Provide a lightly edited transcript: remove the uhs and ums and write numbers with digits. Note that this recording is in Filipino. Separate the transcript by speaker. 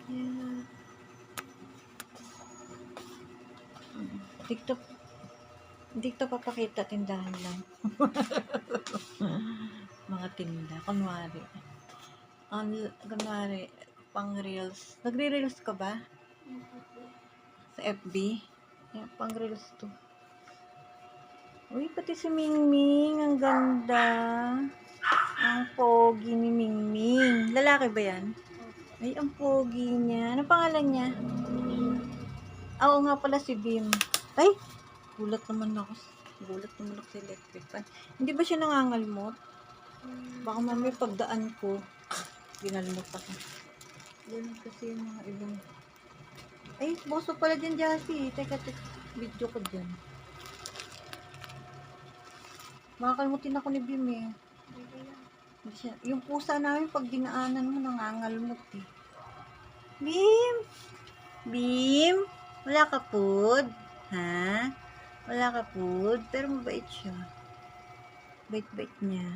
Speaker 1: Yeah. TikTok. Hindi ko papakita, tindahan lang. Mga tinda, kunwari. Kunwari, pang reels. Nagre-reels ka ba? Sa FB? Yan, pang reels to. Uy, pati si Mingming. Ang ganda. Ang pogi ni Mingming. Lalaki ba yan? Ay, ang pogi niya. Ano pangalan niya? Oo nga pala, si Bim. Ay, gulat naman ako. Gulat naman ako sa electric fan. Hindi ba siya nangangalmot? Baka mamaya pagdaan ko, ginalmot ako. Ganun kasi yung mga ibang... Ay, boso pala dyan, Jassy. Teka, video ko dyan. Makakalmutin ako ni Bim eh. Hindi siya, yung pusa namin pag dinaanan mo, nangangalmot eh. Bim! Bim! Wala ka food? Ha? Wala ka food? Pero mabait siya. Bait-bait niya.